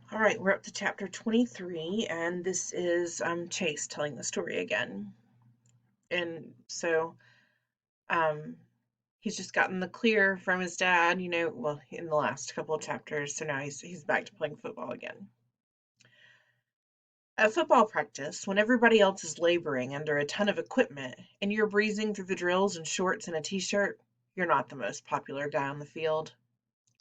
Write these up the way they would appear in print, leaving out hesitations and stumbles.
All right, we're up to chapter 23, and this is Chase telling the story again. And so um, he's just gotten the clear from his dad, well, in the last couple of chapters. So now he's back to playing football again. At football practice, when everybody else is laboring under a ton of equipment and you're breezing through the drills in shorts and a t-shirt, you're not the most popular guy on the field.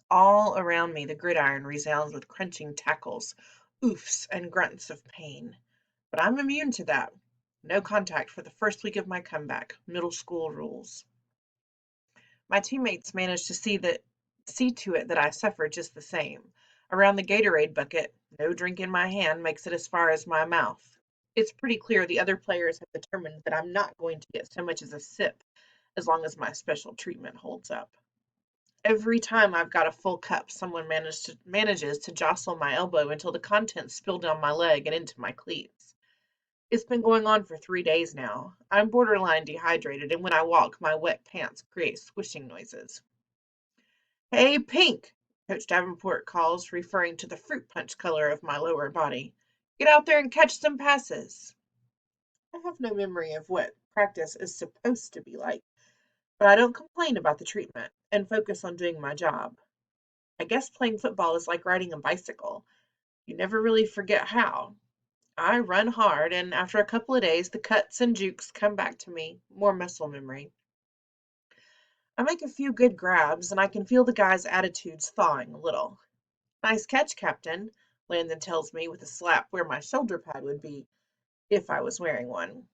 All around me, the gridiron resounds with crunching tackles, oofs, and grunts of pain. But I'm immune to that. No contact for the first week of my comeback. Middle school rules. My teammates managed to see to it that I suffered just the same. Around the Gatorade bucket, no drink in my hand makes it as far as my mouth. It's pretty clear the other players have determined that I'm not going to get so much as a sip as long as my special treatment holds up. Every time I've got a full cup, someone manages to jostle my elbow until the contents spill down my leg and into my cleats. It's been going on for 3 days now. I'm borderline dehydrated, and when I walk, my wet pants create squishing noises. Hey, Pink, Coach Davenport calls, referring to the fruit punch color of my lower body. Get out there and catch some passes. I have no memory of what practice is supposed to be like, but I don't complain about the treatment and focus on doing my job. I guess playing football is like riding a bicycle. You never really forget how. I run hard, and after a couple of days, the cuts and jukes come back to me, more muscle memory. I make a few good grabs, and I can feel the guys' attitudes thawing a little. Nice catch, Captain, Landon tells me with a slap where my shoulder pad would be if I was wearing one.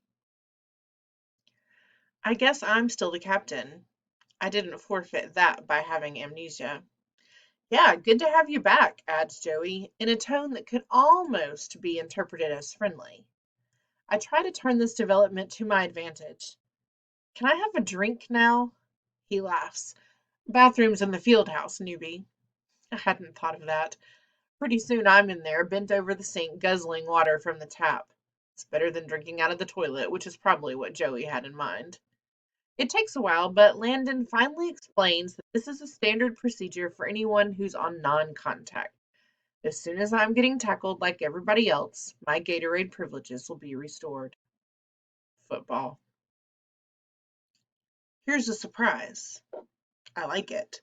I guess I'm still the captain. I didn't forfeit that by having amnesia. Yeah, good to have you back, adds Joey, in a tone that could almost be interpreted as friendly. I try to turn this development to my advantage. Can I have a drink now? He laughs. Bathroom's in the field house, newbie. I hadn't thought of that. Pretty soon I'm in there, bent over the sink, guzzling water from the tap. It's better than drinking out of the toilet, which is probably what Joey had in mind. It takes a while, but Landon finally explains that this is a standard procedure for anyone who's on non contact. As soon as I'm getting tackled like everybody else, my Gatorade privileges will be restored. Football. Here's a surprise. I like it.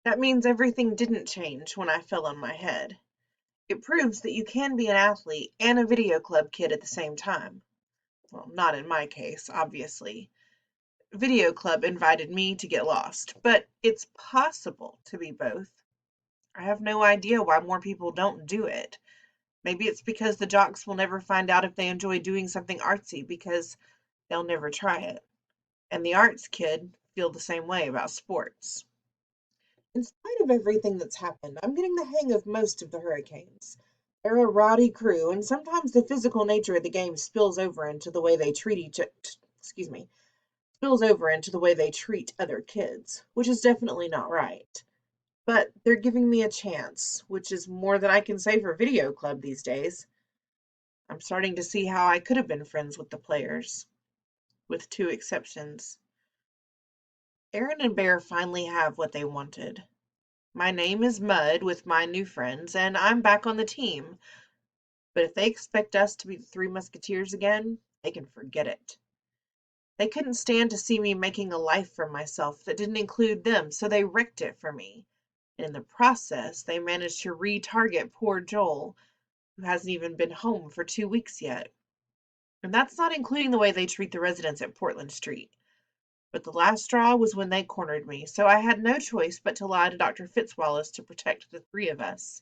That means everything didn't change when I fell on my head. It proves that you can be an athlete and a video club kid at the same time. Well, not in my case, obviously. Video club invited me to get lost, but it's possible to be both. I have no idea why more people don't do it. Maybe it's because the jocks will never find out if they enjoy doing something artsy because they'll never try it. And the arts kid feel the same way about sports. In spite of everything that's happened, I'm getting the hang of most of the Hurricanes. They're a rowdy crew, and sometimes the physical nature of the game spills over into the way they treat excuse me, spills over into the way they treat other kids, which is definitely not right. But they're giving me a chance, which is more than I can say for Video Club these days. I'm starting to see how I could have been friends with the players, with two exceptions. Aaron and Bear finally have what they wanted. My name is Mud with my new friends, and I'm back on the team. But if they expect us to be the Three Musketeers again, they can forget it. They couldn't stand to see me making a life for myself that didn't include them, so they wrecked it for me. And in the process, they managed to retarget poor Joel, who hasn't even been home for 2 weeks yet. And that's not including the way they treat the residents at Portland Street. But the last straw was when they cornered me, so I had no choice but to lie to Dr. Fitzwallace to protect the three of us.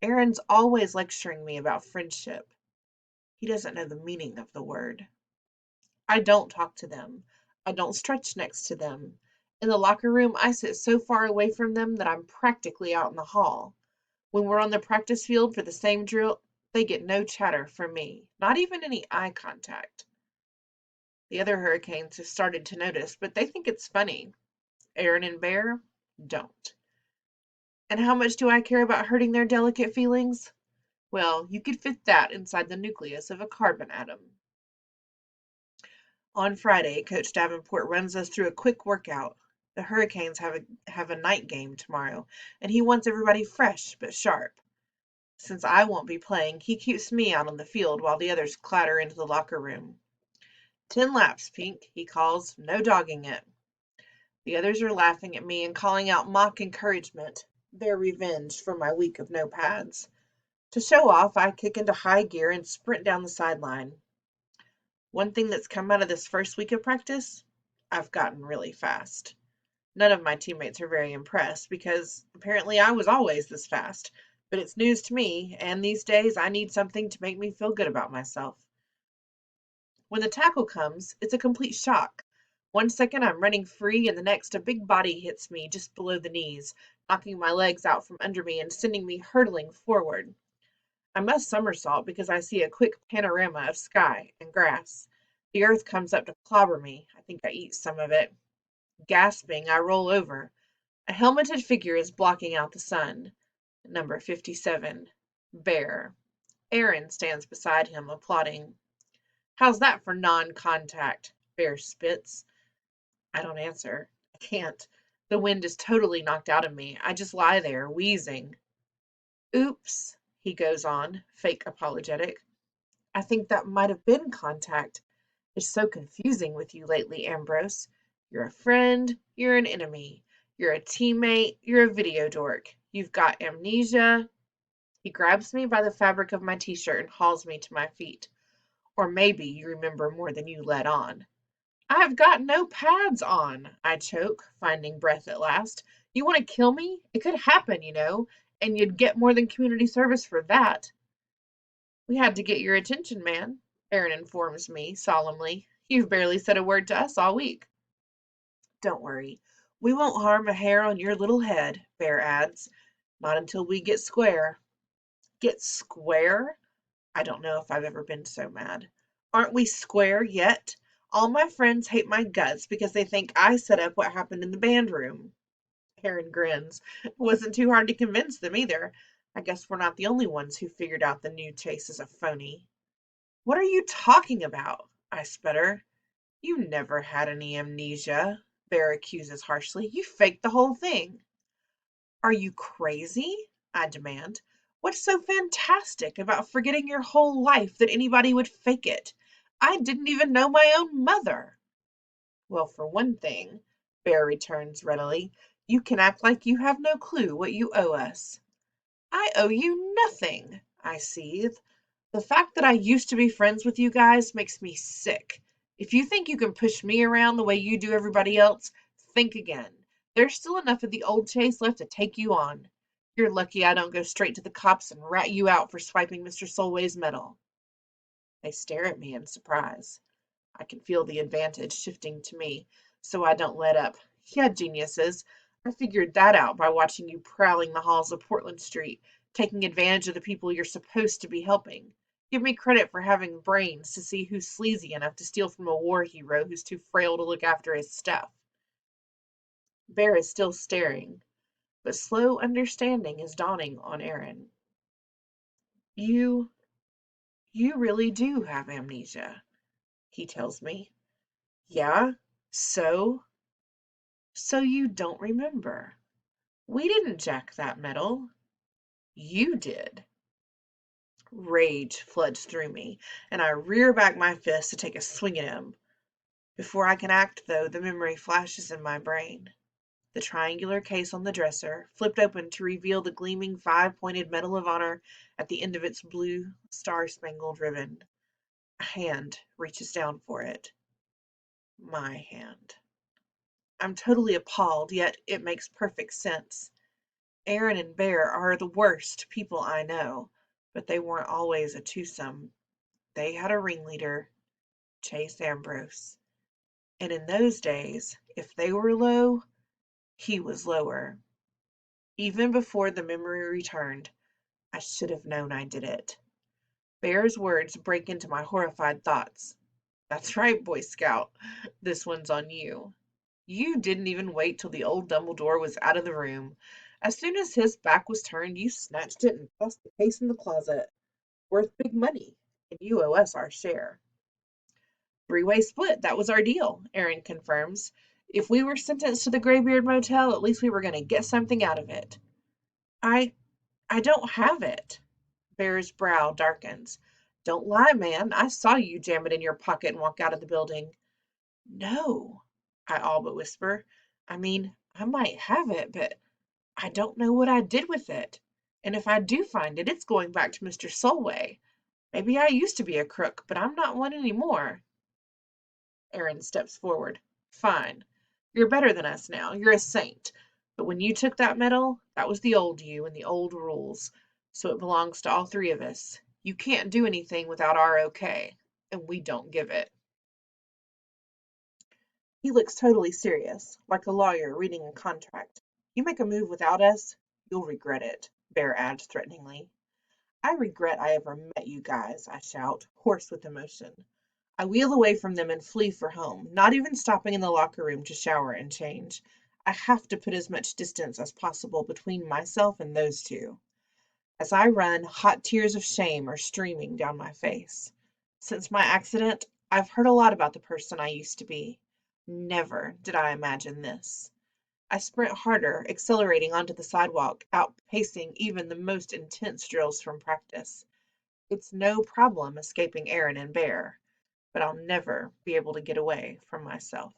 Aaron's always lecturing me about friendship. He doesn't know the meaning of the word. I don't talk to them. I don't stretch next to them. In the locker room, I sit so far away from them that I'm practically out in the hall. When we're on the practice field for the same drill, they get no chatter from me, not even any eye contact. The other Hurricanes have started to notice, but they think it's funny. Aaron and Bear don't. And how much do I care about hurting their delicate feelings? Well, you could fit that inside the nucleus of a carbon atom. On Friday, Coach Davenport runs us through a quick workout. The Hurricanes have a night game tomorrow, and he wants everybody fresh but sharp. Since I won't be playing, he keeps me out on the field while the others clatter into the locker room. 10 laps, Pink, he calls, no dogging it. The others are laughing at me and calling out mock encouragement, their revenge for my week of no pads. To show off, I kick into high gear and sprint down the sideline. One thing that's come out of this first week of practice, I've gotten really fast. None of my teammates are very impressed because apparently I was always this fast, but it's news to me, and these days I need something to make me feel good about myself. When the tackle comes, it's a complete shock. 1 second I'm running free, and the next a big body hits me just below the knees, knocking my legs out from under me and sending me hurtling forward. I must somersault because I see a quick panorama of sky and grass. The earth comes up to clobber me. I think I eat some of it. Gasping, I roll over. A helmeted figure is blocking out the sun. Number 57. Bear. Aaron stands beside him, applauding. How's that for non-contact? Bear spits. I don't answer. I can't. The wind is totally knocked out of me. I just lie there, wheezing. Oops, he goes on, fake apologetic. I think that might have been contact. It's so confusing with you lately, Ambrose. You're a friend, you're an enemy. You're a teammate, you're a video dork. You've got amnesia. He grabs me by the fabric of my t-shirt and hauls me to my feet. Or maybe you remember more than you let on. I've got no pads on, I choke, finding breath at last. You want to kill me? It could happen, and you'd get more than community service for that. We had to get your attention, man, Aaron informs me solemnly. You've barely said a word to us all week. Don't worry. We won't harm a hair on your little head, Bear adds. Not until we get square. Get square? I don't know if I've ever been so mad. Aren't we square yet? All my friends hate my guts because they think I set up what happened in the band room. Aaron grins. It wasn't too hard to convince them either. I guess we're not the only ones who figured out the new Chase is a phony. What are you talking about? I sputter. You never had any amnesia, Bear accuses harshly. You faked the whole thing. Are you crazy? I demand. What's so fantastic about forgetting your whole life that anybody would fake it? I didn't even know my own mother. Well, for one thing, Bear returns readily, you can act like you have no clue what you owe us. I owe you nothing, I seethe. The fact that I used to be friends with you guys makes me sick. If you think you can push me around the way you do everybody else, think again. There's still enough of the old Chase left to take you on. You're lucky I don't go straight to the cops and rat you out for swiping Mr. Solway's medal. They stare at me in surprise. I can feel the advantage shifting to me, so I don't let up. Yeah, geniuses. I figured that out by watching you prowling the halls of Portland Street, taking advantage of the people you're supposed to be helping. Give me credit for having brains to see who's sleazy enough to steal from a war hero who's too frail to look after his stuff. Bear is still staring, but slow understanding is dawning on Aaron. You really do have amnesia, he tells me. Yeah? So? So you don't remember. We didn't jack that medal. You did. Rage floods through me, and I rear back my fist to take a swing at him. Before I can act, though, the memory flashes in my brain. The triangular case on the dresser, flipped open to reveal the gleaming 5-pointed Medal of Honor at the end of its blue star-spangled ribbon. A hand reaches down for it. My hand. I'm totally appalled, yet it makes perfect sense. Aaron and Bear are the worst people I know, but they weren't always a twosome. They had a ringleader, Chase Ambrose. And in those days, if they were low, he was lower. Even before the memory returned, I should have known I did it. Bear's words break into my horrified thoughts. That's right, Boy Scout. This one's on you. You didn't even wait till the old Dumbledore was out of the room. As soon as his back was turned, you snatched it and tossed the case in the closet. Worth big money, and you owe us our share. Three-way split, that was our deal, Aaron confirms. If we were sentenced to the Graybeard Motel, at least we were going to get something out of it. I don't have it. Bear's brow darkens. Don't lie, man. I saw you jam it in your pocket and walk out of the building. No, I all but whisper. I mean, I might have it, but I don't know what I did with it. And if I do find it, it's going back to Mr. Solway. Maybe I used to be a crook, but I'm not one anymore. Aaron steps forward. Fine. You're better than us now. You're a saint. But when you took that medal, that was the old you and the old rules. So it belongs to all three of us. You can't do anything without our okay, and we don't give it. He looks totally serious, like a lawyer reading a contract. You make a move without us, you'll regret it, Bear adds threateningly. I regret I ever met you guys, I shout, hoarse with emotion. I wheel away from them and flee for home, not even stopping in the locker room to shower and change. I have to put as much distance as possible between myself and those two. As I run, hot tears of shame are streaming down my face. Since my accident, I've heard a lot about the person I used to be. Never did I imagine this. I sprint harder, accelerating onto the sidewalk, outpacing even the most intense drills from practice. It's no problem escaping Aaron and Bear, but I'll never be able to get away from myself.